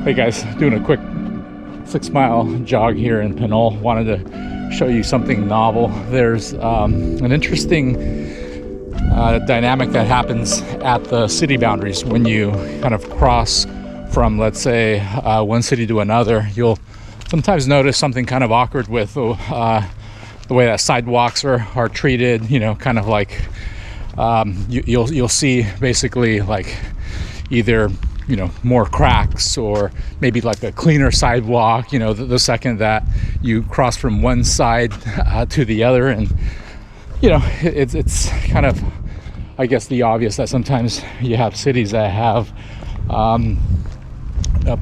Hey guys, doing a quick 6-mile jog here in Pinole. Wanted to show you something novel. There's an interesting dynamic that happens at the city boundaries when you kind of cross from, let's say, one city to another. You'll sometimes notice something kind of awkward with the way that sidewalks are treated. You know, kind of like you'll see basically like either more cracks or maybe like a cleaner sidewalk, the second that you cross from one side to the other. And it's kind of, I guess, the obvious that sometimes you have cities that have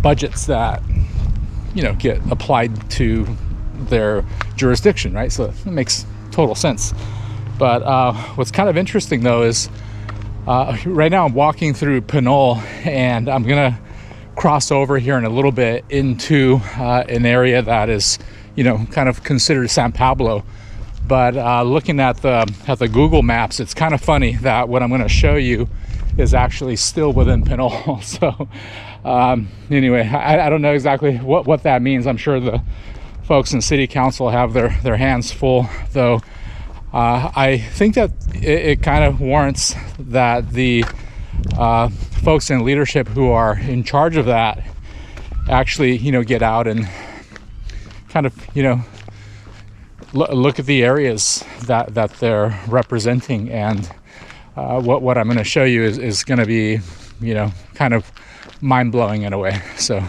budgets that get applied to their jurisdiction, right? So it makes total sense. But what's kind of interesting though is right now I'm walking through Pinole, and I'm gonna cross over here in a little bit into an area that is kind of considered San Pablo. But looking at the Google Maps, it's kind of funny that what I'm going to show you is actually still within Pinole. So anyway, I don't know exactly what that means. I'm sure the folks in City Council have their hands full, though. I think that it kind of warrants that the folks in leadership who are in charge of that actually, get out and kind of, look at the areas that they're representing. And what I'm going to show you is going to be, kind of mind-blowing in a way. So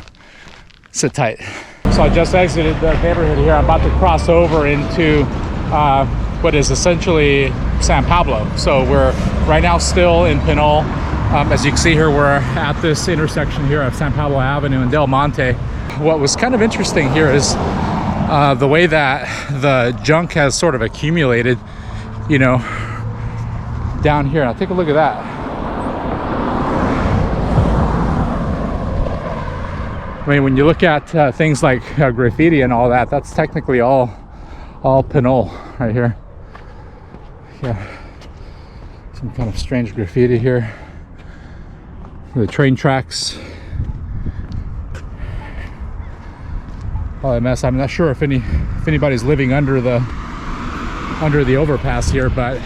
sit tight. So I just exited the neighborhood here. I'm about to cross over into what is essentially San Pablo. So we're right now still in Pinole. As you can see here, we're at this intersection here of San Pablo Avenue and Del Monte. What was kind of interesting here is the way that the junk has sort of accumulated, down here. Now take a look at that. I mean, when you look at things like graffiti and all that, that's technically all Pinole right here. Yeah, some kind of strange graffiti here. The train tracks. Probably a mess. I'm not sure if anybody's living under the overpass here, but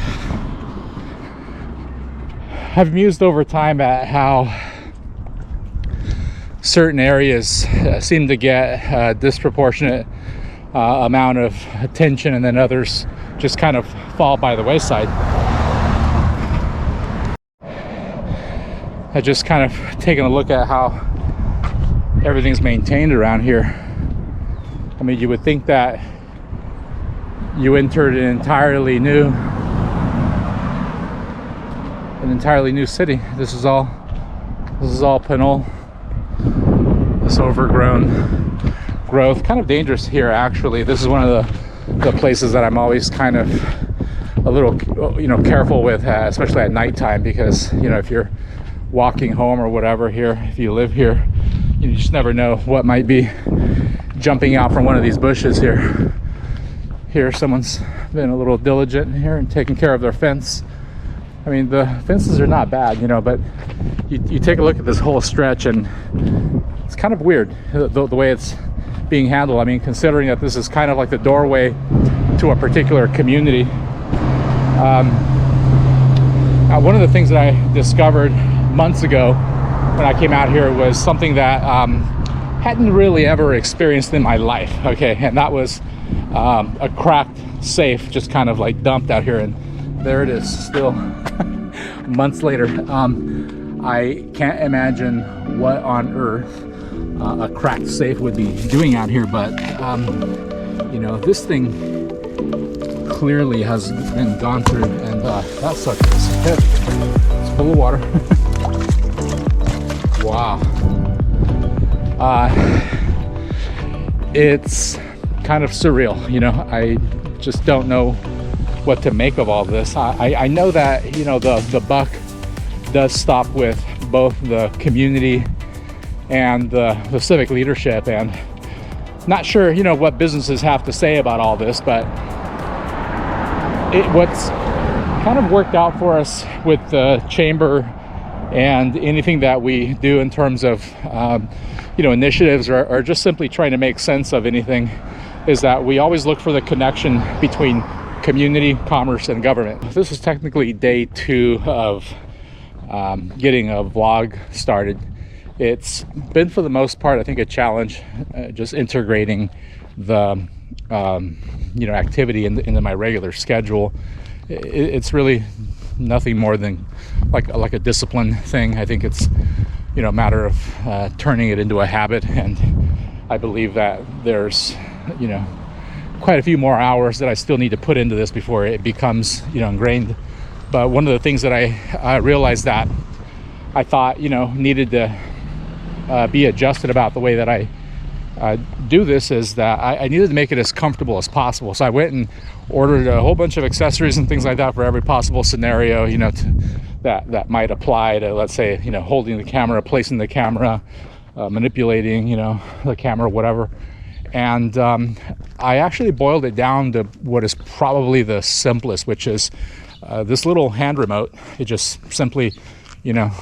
I've mused over time at how certain areas seem to get a disproportionate amount of attention, and then others just kind of fall by the wayside. I just kind of taken a look at how everything's maintained around here. I mean, you would think that you entered an entirely new city. This is all Pinole. This overgrown growth, kind of dangerous here actually. This is one of the places that I'm always kind of a little careful with, especially at nighttime, because if you're walking home or whatever here, if you live here, you just never know what might be jumping out from one of these bushes here. Here someone's been a little diligent here and taking care of their fence. I mean, the fences are not bad, but you take a look at this whole stretch and it's kind of weird the way it's being handled. I mean, considering that this is kind of like the doorway to a particular community. One of the things that I discovered months ago when I came out here was something that hadn't really ever experienced in my life. Okay, and that was a cracked safe just kind of like dumped out here, and there it is still months later. I can't imagine what on earth a cracked safe would be doing out here, but this thing clearly has been gone through, and that sucker is heavy. It's full of water. Wow. It's kind of surreal. I just don't know what to make of all this. I know that the buck does stop with both the community and the civic leadership, and not sure what businesses have to say about all this, but what's kind of worked out for us with the chamber and anything that we do in terms of initiatives or just simply trying to make sense of anything is that we always look for the connection between community, commerce, and government. This is technically day 2 of getting a vlog started. It's been, for the most part, I think, a challenge, just integrating the activity into my regular schedule. It's really nothing more than like a discipline thing. I think it's a matter of turning it into a habit, and I believe that there's quite a few more hours that I still need to put into this before it becomes ingrained. But one of the things that I realized that I thought needed to be adjusted about the way that I do this is that I needed to make it as comfortable as possible. So I went and ordered a whole bunch of accessories and things like that for every possible scenario that might apply to, let's say, holding the camera, placing the camera, manipulating the camera, whatever. And I actually boiled it down to what is probably the simplest, which is this little hand remote. It just simply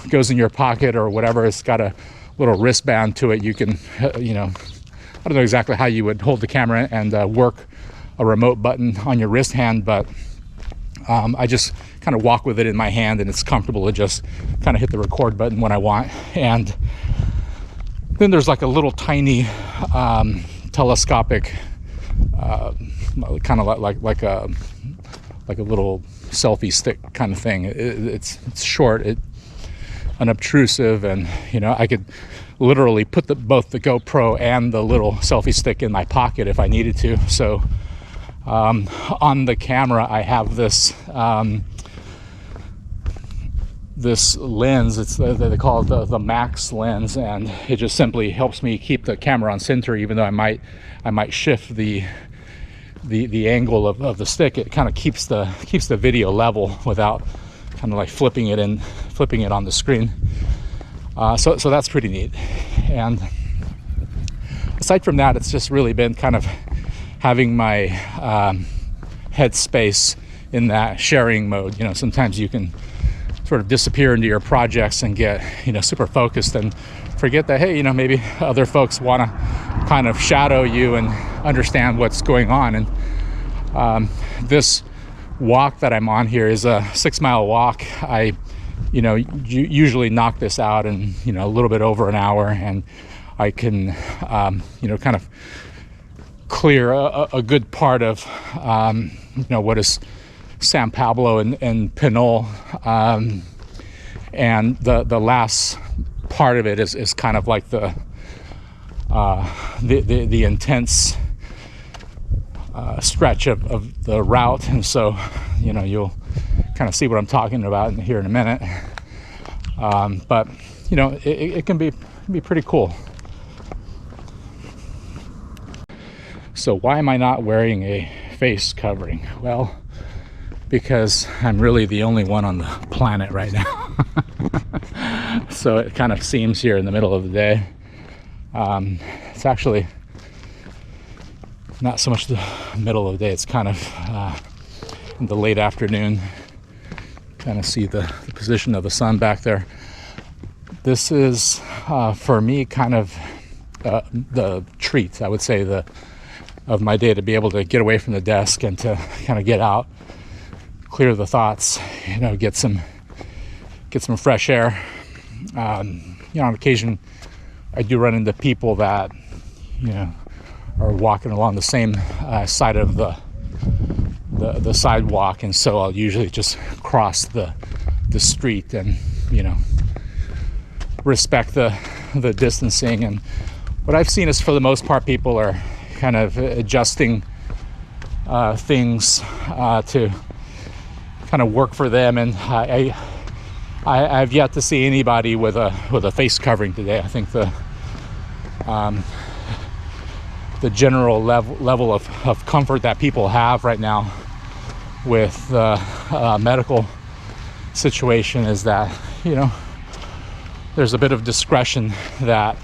goes in your pocket or whatever. It's got a little wristband to it. You can I don't know exactly how you would hold the camera and work a remote button on your wrist hand, but I just kind of walk with it in my hand, and it's comfortable to just kind of hit the record button when I want. And then there's like a little tiny telescopic kind of like a little selfie stick kind of thing. It's short, unobtrusive, and I could literally put both the GoPro and the little selfie stick in my pocket if I needed to. So on the camera I have this this lens. They call it the max lens, and it just simply helps me keep the camera on center, even though I might shift the angle of the stick. It kind of keeps the video level without kind of like flipping it on the screen. So that's pretty neat. And aside from that, it's just really been kind of having my headspace in that sharing mode. Sometimes you can sort of disappear into your projects and get super focused and forget that, hey, maybe other folks want to kind of shadow you and understand what's going on. And this walk that I'm on here is a 6-mile walk. I usually knock this out in a little bit over an hour, and I can kind of clear a good part of what is San Pablo and Pinole, and the last part of it is kind of like the intense stretch of the route. And so you'll kind of see what I'm talking about here in a minute. But it can be pretty cool. So why am I not wearing a face covering? Well, because I'm really the only one on the planet right now. So it kind of seems here in the middle of the day. It's actually not so much the middle of the day, it's kind of in the late afternoon. Kind of see the position of the sun back there. This is for me kind of the treat, I would say, of my day, to be able to get away from the desk and to kind of get out, clear the thoughts, get some fresh air. On occasion I do run into people that are walking along the same side of the sidewalk, and so I'll usually just cross the street and respect the distancing. And what I've seen is, for the most part, people are kind of adjusting things to kind of work for them, and I've yet to see anybody with a face covering today. I think the general level of comfort that people have right now with the medical situation is that there's a bit of discretion that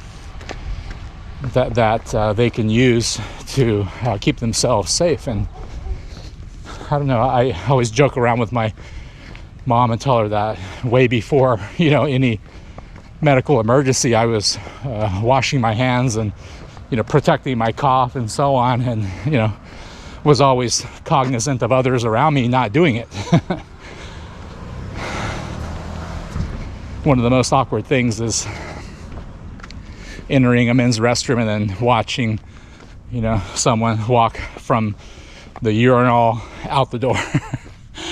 they can use to keep themselves safe. And I don't know, I always joke around with my mom and tell her that way before any medical emergency, I was washing my hands and, you know, protecting my cough and so on, and, you know, was always cognizant of others around me not doing it. One of the most awkward things is entering a men's restroom and then watching, you know, someone walk from the urinal out the door.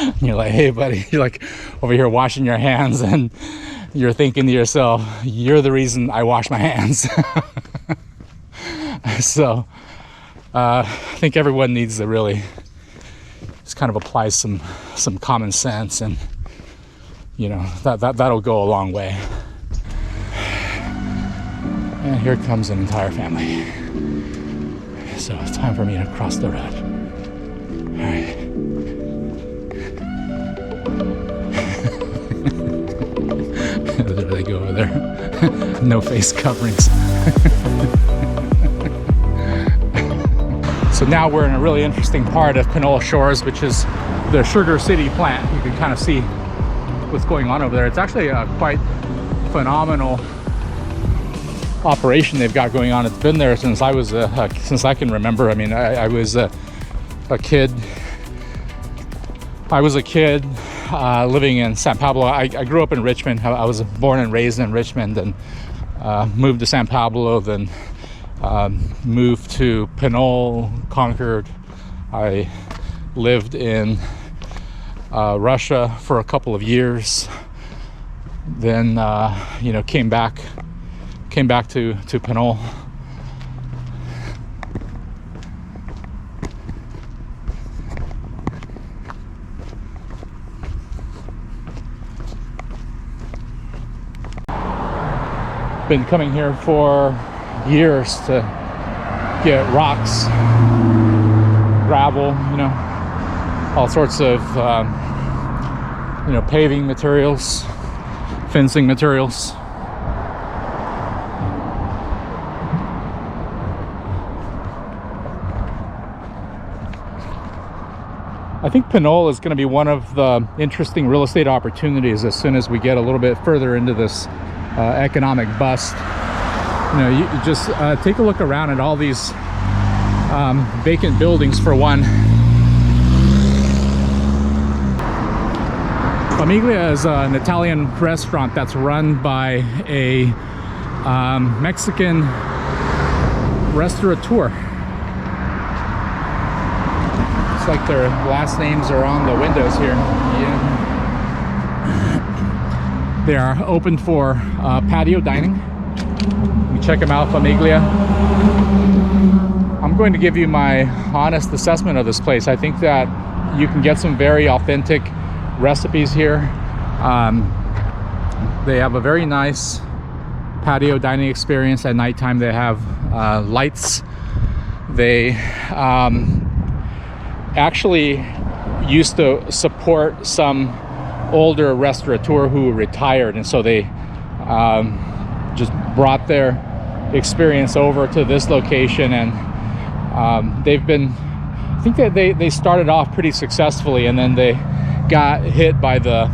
And you're like, hey buddy, you're like over here washing your hands, and you're thinking to yourself, you're the reason I wash my hands. So I think everyone needs to really just kind of apply some common sense, and, you know, that'll go a long way. And here comes an entire family. So it's time for me to cross the road. All right. There they go over there. No face coverings. So now we're in a really interesting part of Pinole Shores, which is the Sugar City plant. You can kind of see what's going on over there. It's actually a quite phenomenal operation they've got going on. It's been there since I was since I can remember. I mean, I was a kid. Living in San Pablo. I grew up in Richmond. I was born and raised in Richmond, and moved to San Pablo, then moved to Pinole, Concord. I lived in Russia for a couple of years, then you know, came back to Pinole. Been coming here for years to get rocks, gravel, you know, all sorts of you know, paving materials, fencing materials. I think Pinole is going to be one of the interesting real estate opportunities as soon as we get a little bit further into this economic bust. You know, you just take a look around at all these vacant buildings for one. Famiglia is an Italian restaurant that's run by a Mexican restaurateur. It's like their last names are on the windows here. Yeah. They are open for patio dining. You check them out, Famiglia. I'm going to give you my honest assessment of this place. I think that you can get some very authentic recipes here. They have a very nice patio dining experience at nighttime. They have lights. They actually used to support some older restaurateur who retired, and so they just brought their experience over to this location, and they've been, I think that they started off pretty successfully, and then they got hit by the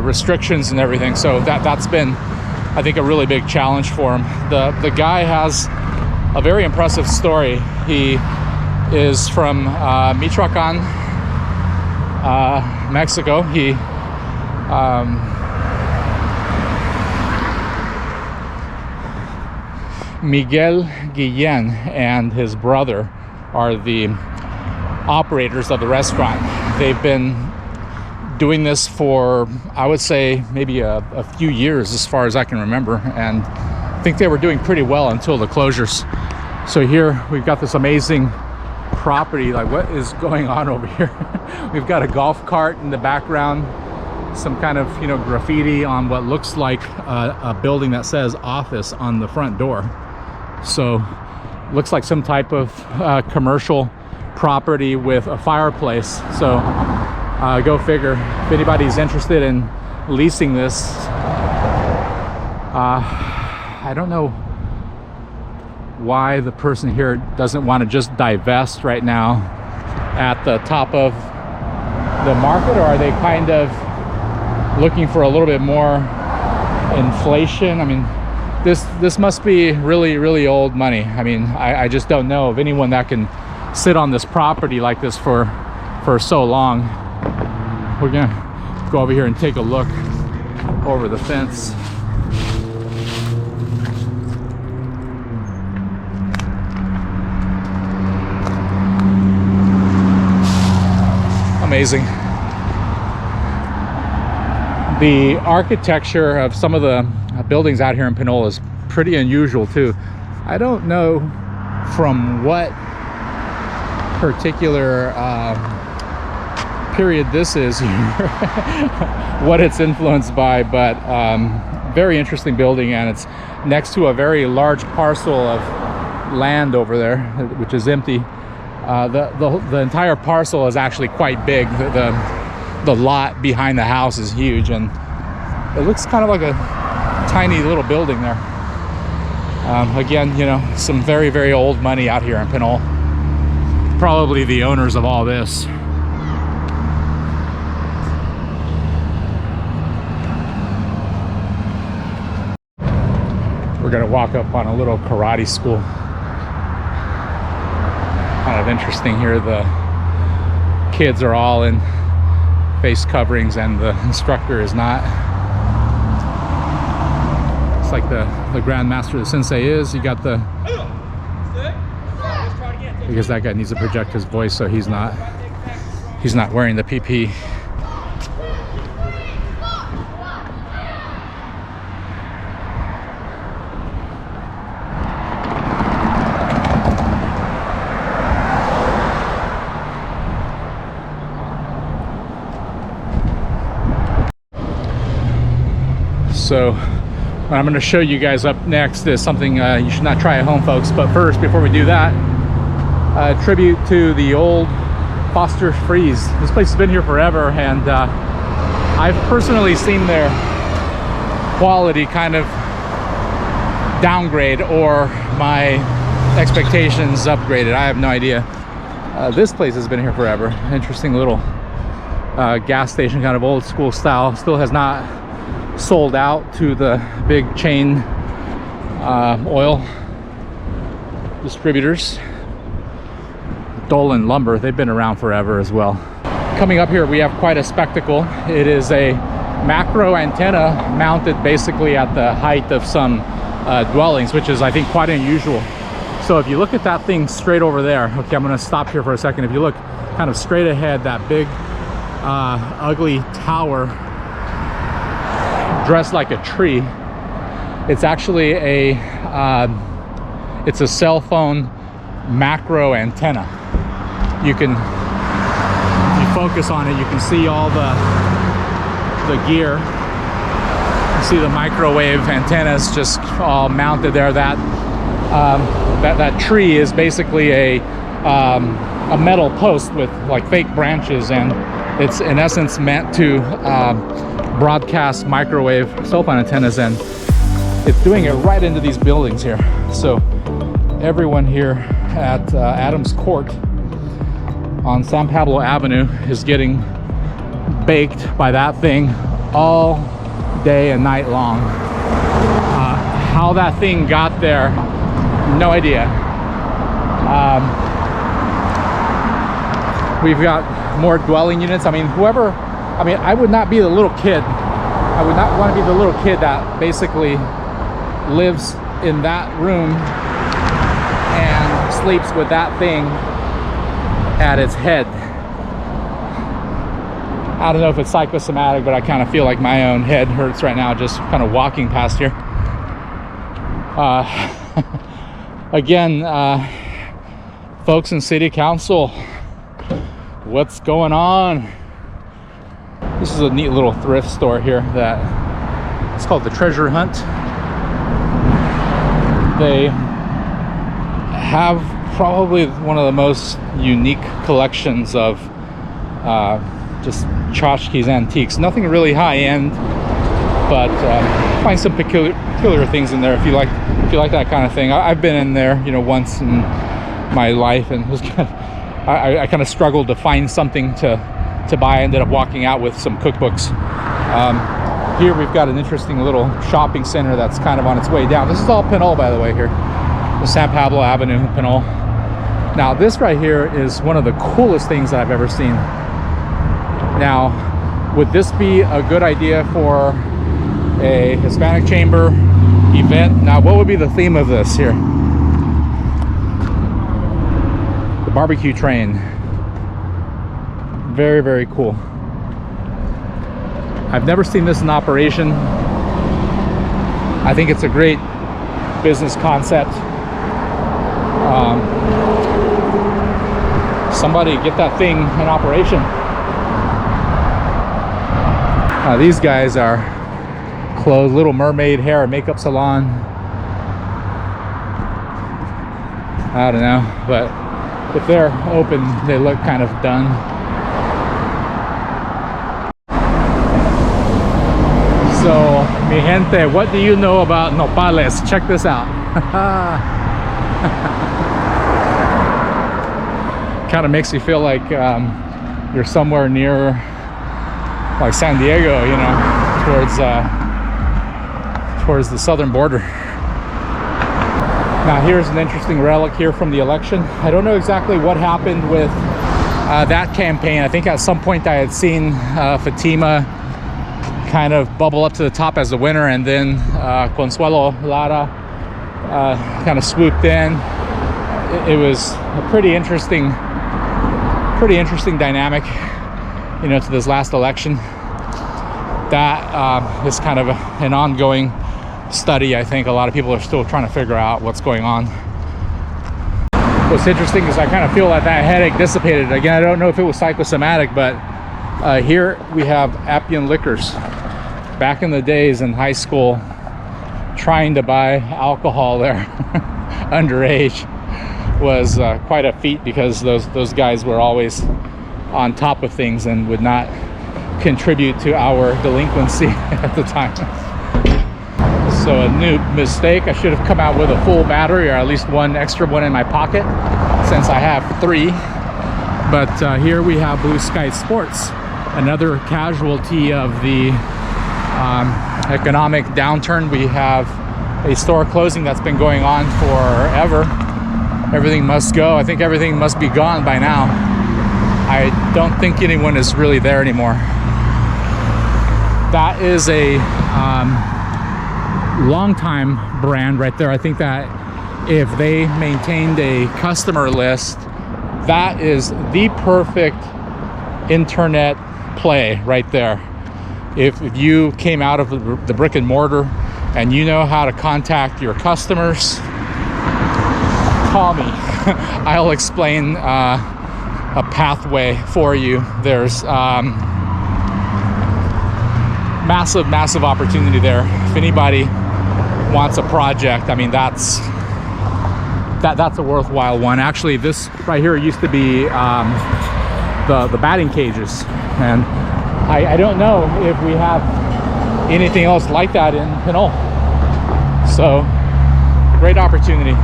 restrictions and everything. So that's been, I think, a really big challenge for him. The guy has a very impressive story. He is from Michoacan, Mexico. He Miguel Guillen and his brother are the operators of the restaurant. They've been doing this for, I would say, maybe a few years as far as I can remember, and I think they were doing pretty well until the closures. So here we've got this amazing property. Like, what is going on over here? We've got a golf cart in the background, some kind of, you know, graffiti on what looks like a building that says office on the front door. So looks like some type of commercial property with a fireplace. So go figure, if anybody's interested in leasing this. I don't know why the person here doesn't want to just divest right now at the top of the market, or are they kind of looking for a little bit more inflation. I mean, this must be really, really old money. I mean, I just don't know of anyone that can sit on this property like this for so long. We're gonna go over here and take a look over the fence. Amazing. The architecture of some of the buildings out here in Pinole is pretty unusual too. I don't know from what particular period this is here, what it's influenced by, but very interesting building, and it's next to a very large parcel of land over there, which is empty. The entire parcel is actually quite big. The lot behind the house is huge, and it looks kind of like a tiny little building there. Again, you know, some very, very old money out here in Pinole. Probably the owners of all this. We're gonna walk up on a little karate school. Kind of interesting here. The kids are all in face coverings and the instructor is not. It's like the grandmaster, the sensei is. You got the, because that guy needs to project his voice, so he's not wearing the PP. So what I'm going to show you guys up next is something you should not try at home, folks. But first, before we do that, a tribute to the old Foster Freeze. This place has been here forever, and I've personally seen their quality kind of downgrade or my expectations upgraded. I have no idea. This place has been here forever. Interesting little gas station, kind of old school style. Still has not sold out to the big chain oil distributors. Dolan Lumber, they've been around forever as well. Coming up here, we have quite a spectacle. It is a macro antenna mounted basically at the height of some dwellings, which is, I think, quite unusual. So if you look at that thing straight over there, okay, I'm gonna stop here for a second. If you look kind of straight ahead, that big ugly tower dressed like a tree, it's actually it's a cell phone macro antenna. You can, if you focus on it, you can see all the gear. You see the microwave antennas just all mounted there. That tree is basically a metal post with like fake branches, and it's in essence meant to broadcast microwave cell phone antennas, and it's doing it right into these buildings here. So everyone here at Adams Court on San Pablo Avenue is getting baked by that thing all day and night long. How that thing got there, no idea. We've got more dwelling units. I mean, I would not be the little kid. I would not want to be the little kid that basically lives in that room and sleeps with that thing at its head. I don't know if it's psychosomatic, but I kind of feel like my own head hurts right now just kind of walking past here. Again, folks in City Council, what's going on? This is a neat little thrift store here that it's called the Treasure Hunt. They have probably one of the most unique collections of just tchotchkes, antiques. Nothing really high end, but find some peculiar things in there if you like that kind of thing. I've been in there, you know, once in my life, and it was I kind of struggled to find something to buy. I ended up walking out with some cookbooks. Here we've got an interesting little shopping center that's kind of on its way down. This is all Pinole, by the way, here. The San Pablo Avenue, Pinole. Now, this right here is one of the coolest things I've ever seen. Now, would this be a good idea for a Hispanic chamber event? Now, what would be the theme of this here? The barbecue train. Very, very cool. I've never seen this in operation. I think it's a great business concept. Somebody get that thing in operation. These guys are closed. Little Mermaid hair and makeup salon. I don't know, but if they're open, they look kind of done. So, mi gente, what do you know about nopales? Check this out. Kind of makes you feel like you're somewhere near, like San Diego, you know, towards the southern border. Now, here's an interesting relic here from the election. I don't know exactly what happened with that campaign. I think at some point I had seen Fatima kind of bubble up to the top as the winner, and then Consuelo Lara kind of swooped in. It was a pretty interesting dynamic, you know, to this last election. That is kind of an ongoing study. I think a lot of people are still trying to figure out what's going on. What's interesting is I kind of feel like that headache dissipated. Again, I don't know if it was psychosomatic, but here we have Appian Liquors. Back in the days in high school, trying to buy alcohol there underage was quite a feat, because those guys were always on top of things and would not contribute to our delinquency at the time. So a new mistake. I should have come out with a full battery, or at least one extra one in my pocket, since I have 3. But here we have Blue Sky Sports, another casualty of the economic downturn. We have a store closing that's been going on forever. Everything must go. I think everything must be gone by now. I don't think anyone is really there anymore. That is a long-time brand right there. I think that if they maintained a customer list, that is the perfect internet play right there. If you came out of the brick and mortar and you know how to contact your customers, call me. I'll explain a pathway for you. There's massive opportunity there. If anybody wants a project, I mean, that's a worthwhile one. Actually, this right here used to be the batting cages, and I don't know if we have anything else like that in Pinole. So, great opportunity.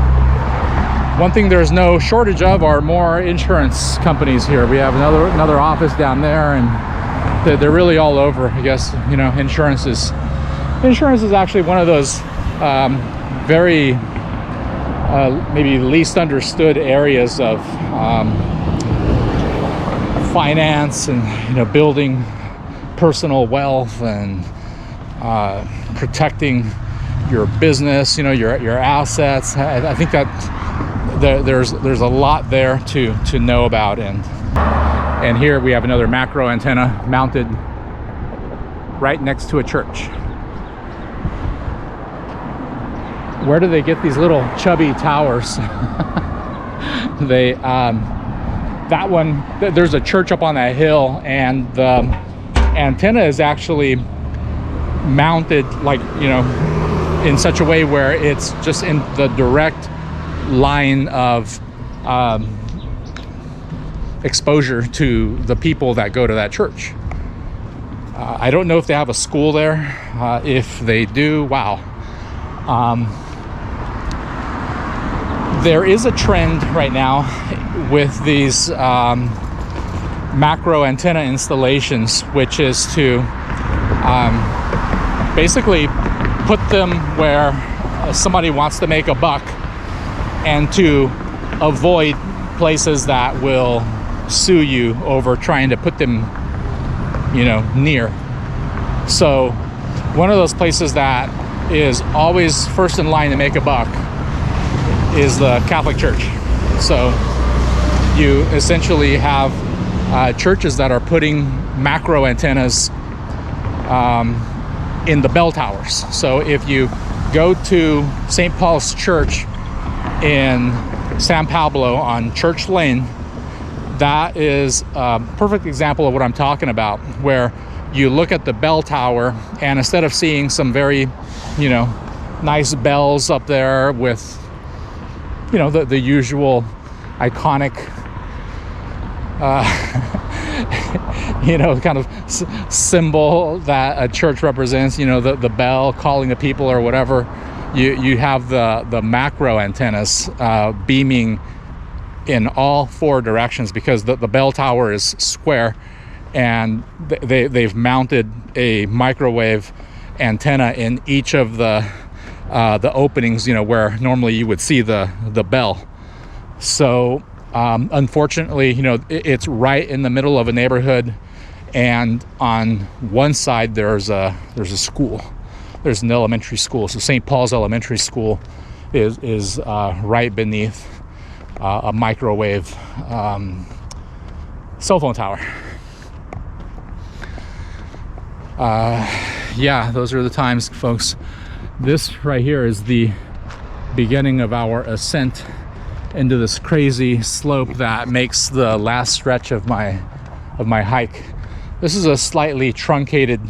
One thing there's no shortage of are more insurance companies here. We have another office down there, and they're really all over. I guess, you know, insurance is actually one of those very maybe least understood areas of finance, and, you know, building personal wealth and protecting your business, you know, your assets. I think that there's a lot there to know about. And here we have another macro antenna mounted right next to a church. Where do they get these little chubby towers? They that one, there's a church up on that hill, and the antenna is actually mounted, like, you know, in such a way where it's just in the direct line of exposure to the people that go to that church. I don't know if they have a school there. If they do, wow. There is a trend right now with these macro antenna installations, which is to basically put them where somebody wants to make a buck, and to avoid places that will sue you over trying to put them, near. So one of those places that is always first in line to make a buck is the Catholic Church. So you essentially have churches that are putting macro antennas in the bell towers. So if you go to St. Paul's Church in San Pablo on Church Lane, that is a perfect example of what I'm talking about, where you look at the bell tower, and instead of seeing some very, nice bells up there with, the usual iconic, kind of symbol that a church represents, the bell calling the people or whatever, you have the macro antennas beaming in all four directions, because the bell tower is square, and they've mounted a microwave antenna in each of the openings, where normally you would see the bell. So unfortunately, it's right in the middle of a neighborhood, and on one side there's a school. There's an elementary school. So St. Paul's Elementary School is right beneath a microwave cell phone tower. Yeah, those are the times, folks. This right here is the beginning of our ascent into this crazy slope that makes the last stretch of my hike. This is a slightly truncated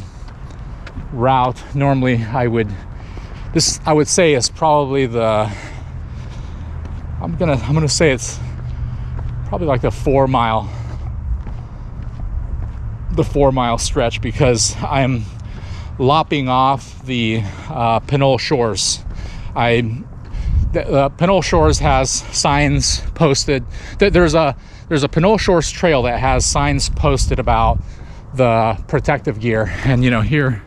route. Normally I would say is probably I'm gonna say it's probably like the 4 mile stretch, because I'm lopping off the Pinole shores. The Pinole Shores has signs posted. There's a Pinole Shores trail that has signs posted about the protective gear, and here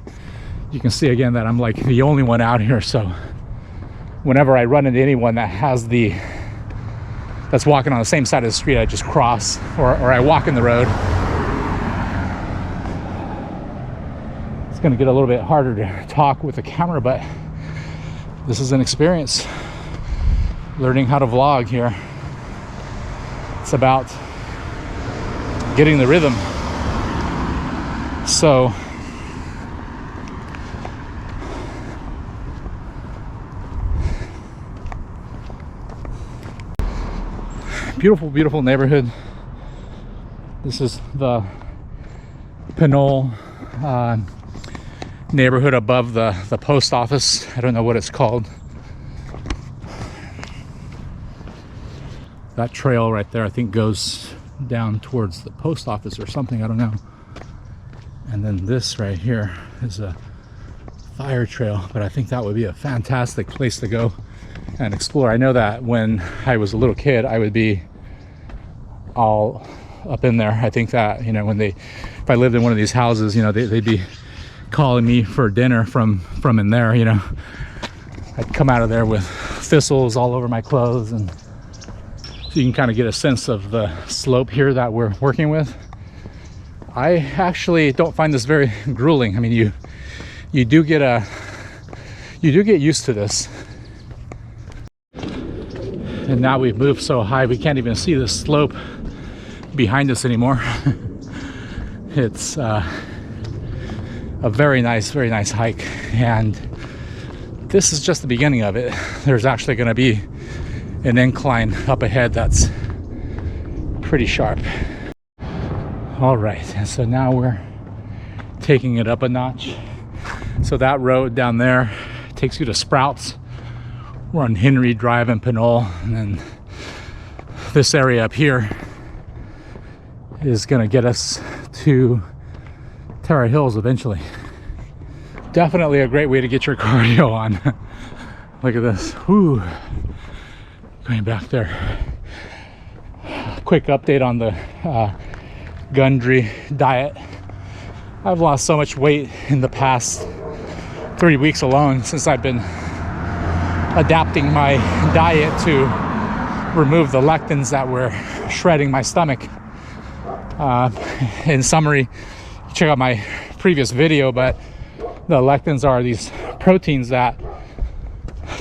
you can see again that I'm like the only one out here. So whenever I run into anyone that's walking on the same side of the street, I just cross, or I walk in the road. It's going to get a little bit harder to talk with the camera, but this is an experience. Learning how to vlog here. It's about getting the rhythm. So beautiful neighborhood. This is the Pinole neighborhood above the post office. I don't know what it's called. That trail right there, I think, goes down towards the post office or something. I don't know. And then this right here is a fire trail, but I think that would be a fantastic place to go and explore. I know that when I was a little kid, I would be all up in there. I think that, if I lived in one of these houses, they'd be calling me for dinner from in there. I'd come out of there with thistles all over my clothes, and so you can kind of get a sense of the slope here that we're working with. I actually don't find this very grueling. I mean, you do get used to this. And now we've moved so high we can't even see the slope behind us anymore. It's a very nice hike, and this is just the beginning of it. There's actually going to be an incline up ahead that's pretty sharp. All right, and so now we're taking it up a notch. So that road down there takes you to Sprouts. We're on Henry Drive in Pinole, and then this area up here is gonna get us to Terra Hills eventually. Definitely a great way to get your cardio on. Look at this. Whew. Going back there. Quick update on the Gundry diet. I've lost so much weight in the past 3 weeks alone since I've been adapting my diet to remove the lectins that were shredding my stomach. In summary, check out my previous video, but the lectins are these proteins that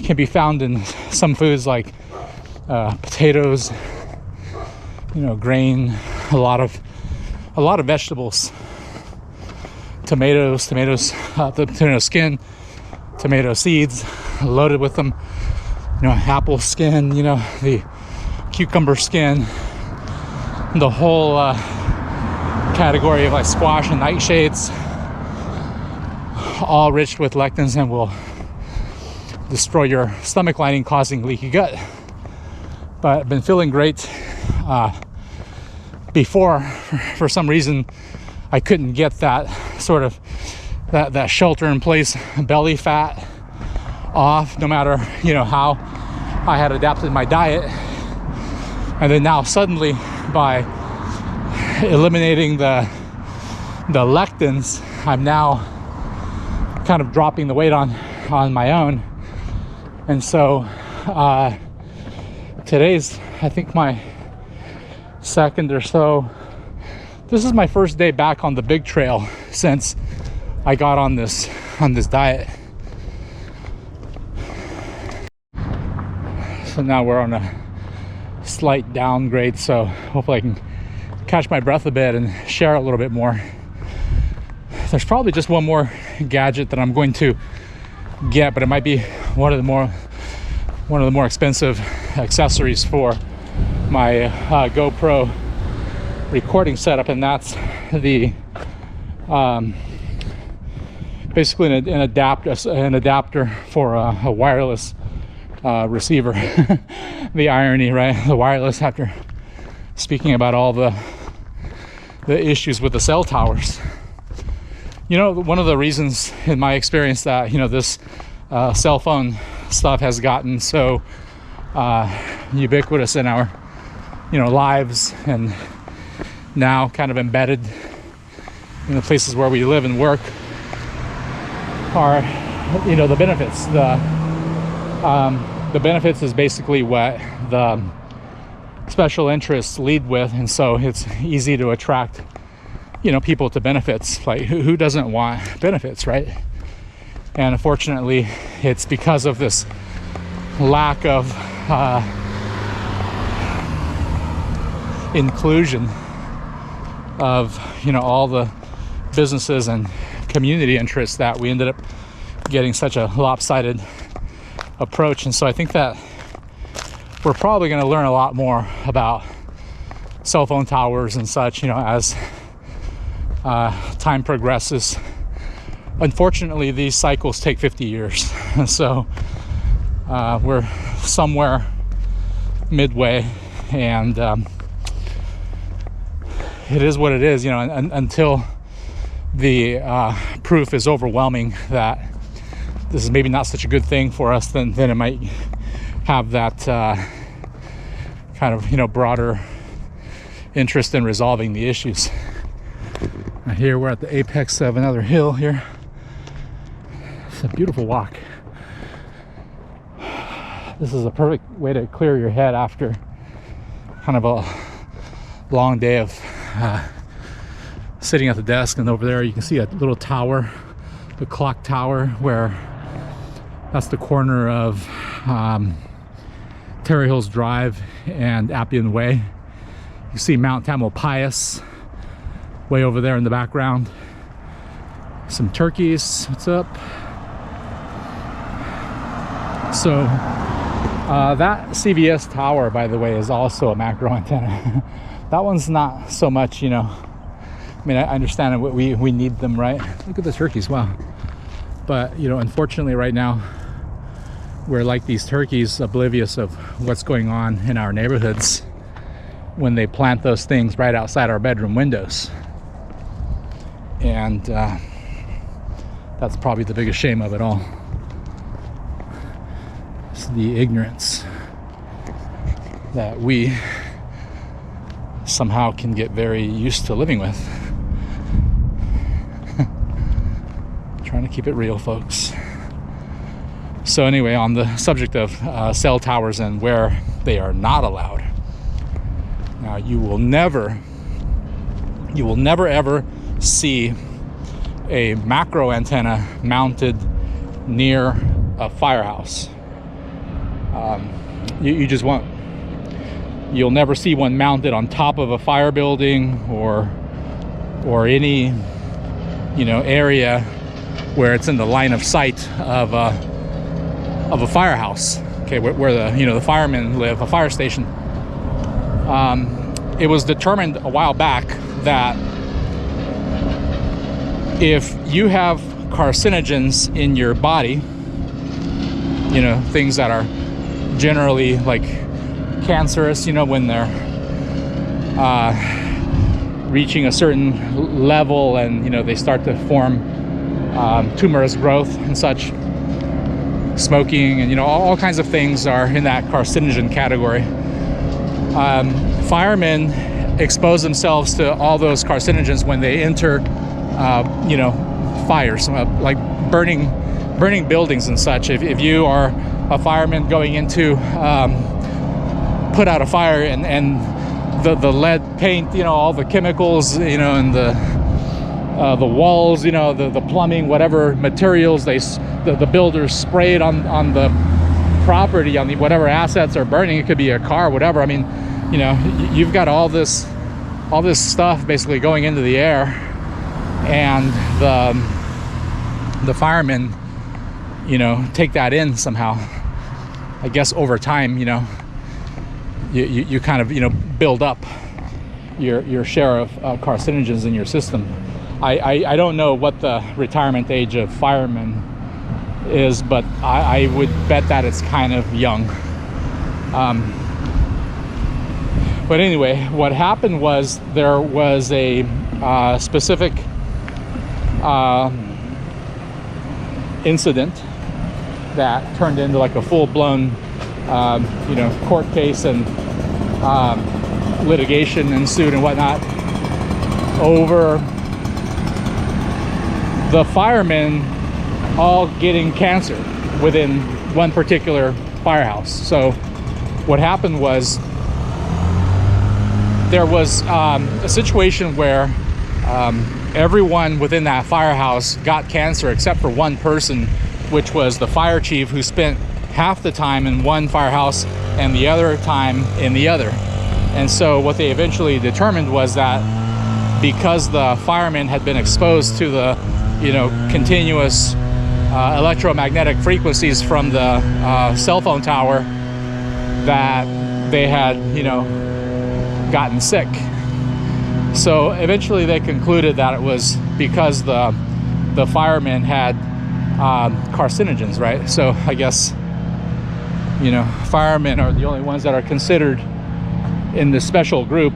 can be found in some foods like potatoes, grain, a lot of vegetables, tomatoes, the tomato skin, tomato seeds, loaded with them, apple skin, the cucumber skin, the whole category of like squash and nightshades, all rich with lectins and will destroy your stomach lining, causing leaky gut. But I've been feeling great. Before, for some reason, I couldn't get that sort of that shelter in place belly fat off, no matter how I had adapted my diet. And then now suddenly, by eliminating the lectins, I'm now kind of dropping the weight on my own. And so today's, I think, my second or so. This is my first day back on the big trail since I got on this diet. So now we're on a slight downgrade, so hopefully I can catch my breath a bit and share a little bit more. There's probably just one more gadget that I'm going to get, but it might be one of the more expensive accessories for my GoPro recording setup, and that's the basically an adapter for a wireless receiver. The irony, right? The wireless, after speaking about all the issues with the cell towers. One of the reasons in my experience that this cell phone stuff has gotten so ubiquitous in our lives, and now kind of embedded in the places where we live and work, are the benefits. The benefits is basically what the special interests lead with, and so it's easy to attract people to benefits. Like, who doesn't want benefits, right? And unfortunately, it's because of this lack of inclusion of all the businesses and community interests that we ended up getting such a lopsided approach. And so I think that we're probably going to learn a lot more about cell phone towers and such as time progresses. Unfortunately, these cycles take 50 years, so we're somewhere midway, and it is what it is, until the proof is overwhelming that this is maybe not such a good thing for us, then it might have that kind of broader interest in resolving the issues. Now here we're at the apex of another hill here. It's a beautiful walk. This is a perfect way to clear your head after kind of a long day of sitting at the desk. And over there you can see a little tower, the clock tower, where that's the corner of Terry Hills Drive and Appian Way. You see Mount Tamalpais way over there in the background. Some turkeys. What's up? So that CVS tower, by the way, is also a macro antenna. That one's not so much, I understand it, we need them, right? Look at the turkeys, wow. But, unfortunately right now, we're like these turkeys, oblivious of what's going on in our neighborhoods when they plant those things right outside our bedroom windows. And that's probably the biggest shame of it all. It's the ignorance that we somehow can get very used to living with. Trying to keep it real, folks. So anyway, on the subject of cell towers and where they are not allowed. Now, you will never ever see a macro antenna mounted near a firehouse. You just won't. You'll never see one mounted on top of a fire building or any area where it's in the line of sight of a firehouse. Okay, where the firemen live, a fire station. It was determined a while back that if you have carcinogens in your body, things that are generally like cancerous, when they're reaching a certain level and they start to form tumorous growth and such, smoking and all kinds of things are in that carcinogen category. Firemen expose themselves to all those carcinogens when they enter fires, like burning buildings and such. If you are a fireman going into put out a fire and the lead paint, all the chemicals, and the walls, the plumbing, whatever materials the builders sprayed on the property, on the whatever assets are burning. It could be a car, whatever. I mean, you've got all this stuff basically going into the air, and the firemen take that in somehow. I guess over time, you kind of build up your share of carcinogens in your system. I don't know what the retirement age of firemen is, but I would bet that it's kind of young. But anyway, what happened was there was a specific incident that turned into like a full-blown court case, and litigation ensued and whatnot over the firemen all getting cancer within one particular firehouse. So what happened was there was a situation where everyone within that firehouse got cancer except for one person, which was the fire chief, who spent half the time in one firehouse and the other time in the other. And so what they eventually determined was that because the firemen had been exposed to the continuous electromagnetic frequencies from the cell phone tower, that they had gotten sick. So eventually they concluded that it was because the firemen had carcinogens, right? So I guess firemen are the only ones that are considered in this special group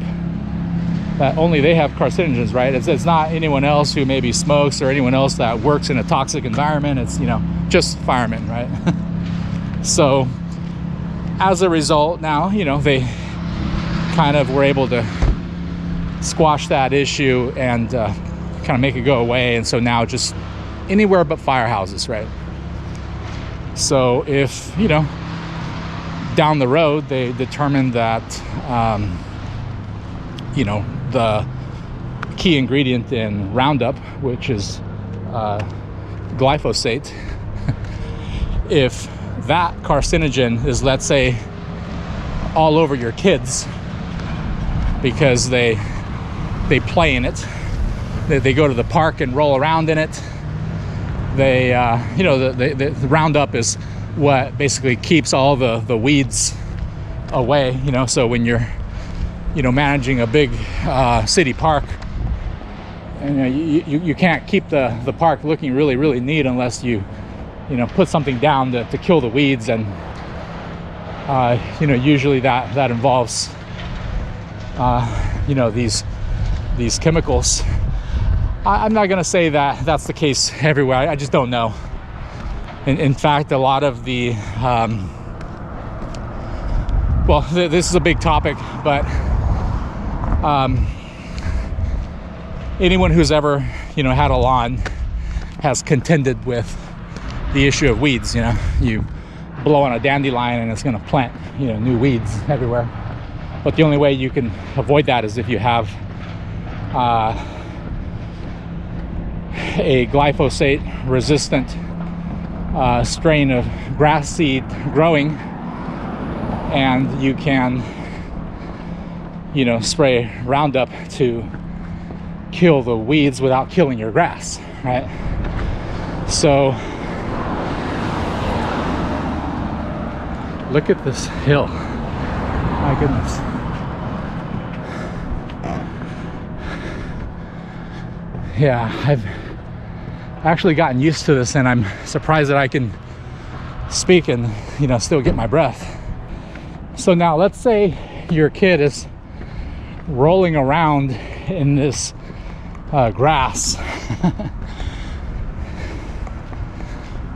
that only they have carcinogens, right? It's not anyone else who maybe smokes or anyone else that works in a toxic environment. It's just firemen, right? So as a result, now they kind of were able to squash that issue and kind of make it go away. And so now just anywhere but firehouses, right? So if down the road they determined that the key ingredient in Roundup, which is glyphosate, if that carcinogen is, let's say, all over your kids because they play in it, they go to the park and roll around in it, the Roundup is what basically keeps all the weeds away, so when you're managing a big city park, and you can't keep the park looking really, really neat unless you put something down to kill the weeds. And usually that involves these chemicals. I'm not gonna say that that's the case everywhere. I just don't know. In fact, a lot of the this is a big topic, but anyone who's ever had a lawn has contended with the issue of weeds. You know, you blow on a dandelion and it's going to plant, you know, new weeds everywhere. But the only way you can avoid that is if you have a glyphosate resistant strain of grass seed growing, and you can, you know, spray Roundup to kill the weeds without killing your grass, right? So look at this hill. My goodness. Yeah, I've actually gotten used to this, and I'm surprised that I can speak and, you know, still get my breath. So now let's say your kid is rolling around in this grass.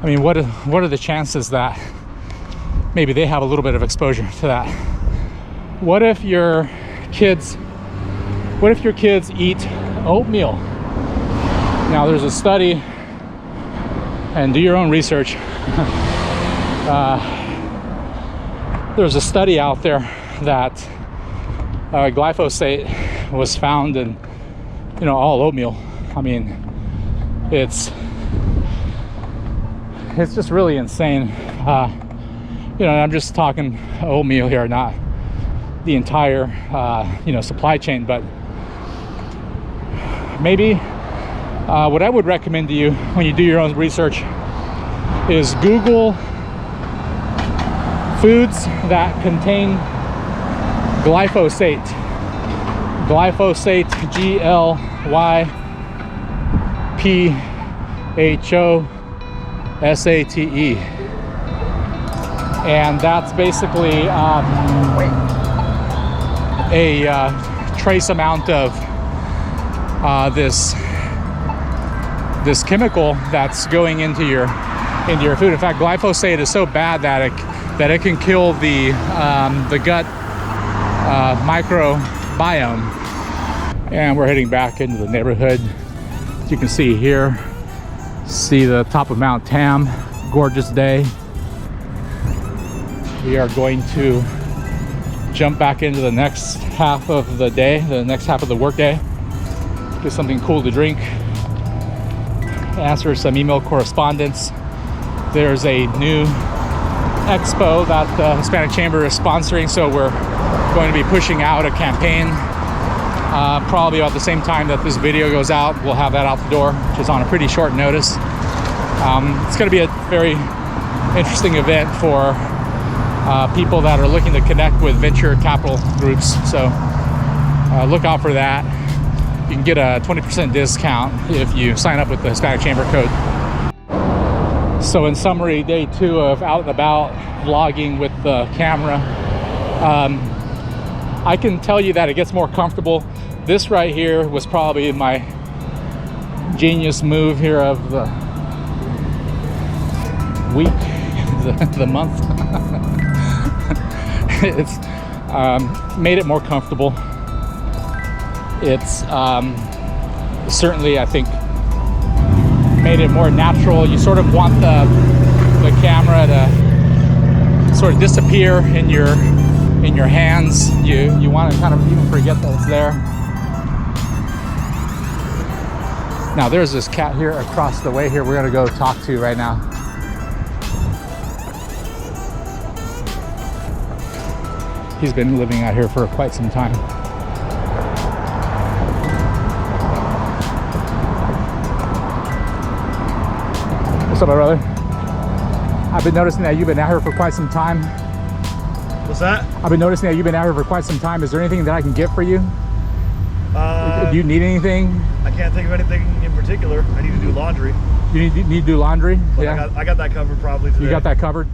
I mean, what are the chances that maybe they have a little bit of exposure to that? What if your kids eat oatmeal? Now there's a study, and do your own research. There's a study out there that glyphosate was found in, you know, all oatmeal. I mean, it's just really insane. You know, I'm just talking oatmeal here, not the entire you know, supply chain. But maybe what I would recommend to you when you do your own research is Google foods that contain glyphosate. Glyphosate, Glyphosate. And that's basically a trace amount of this chemical that's going into your food. In fact, glyphosate is so bad that it can kill the gut microbiome. And we're heading back into the neighborhood. As you can see here, see the top of Mount Tam. Gorgeous day. We are going to jump back into the next half of the day, the next half of the workday. Get something cool to drink, answer some email correspondence. There's a new expo that the Hispanic Chamber is sponsoring, so we're going to be pushing out a campaign probably about the same time that this video goes out. We'll have that out the door, which is on a pretty short notice. It's going to be a very interesting event for people that are looking to connect with venture capital groups, so look out for that. You can get a 20% discount if you sign up with the Hispanic Chamber code. So in summary, day 2 of out and about vlogging with the camera. I can tell you that it gets more comfortable. This right here was probably my genius move here of the week, the month. It's made it more comfortable. It's certainly, I think, made it more natural. You sort of want the camera to sort of disappear in your hands. You want to kind of even forget that it's there. Now there's this cat here across the way here we're gonna go talk to right now. He's been living out here for quite some time. What's up, my brother? I've been noticing that you've been out here for quite some time. What's that? I've been noticing that you've been out here for quite some time. Is there anything that I can get for you? Do you need anything? I can't think of anything in particular. I need to do laundry. You need to do laundry? But yeah. I got that covered probably today. You got that covered?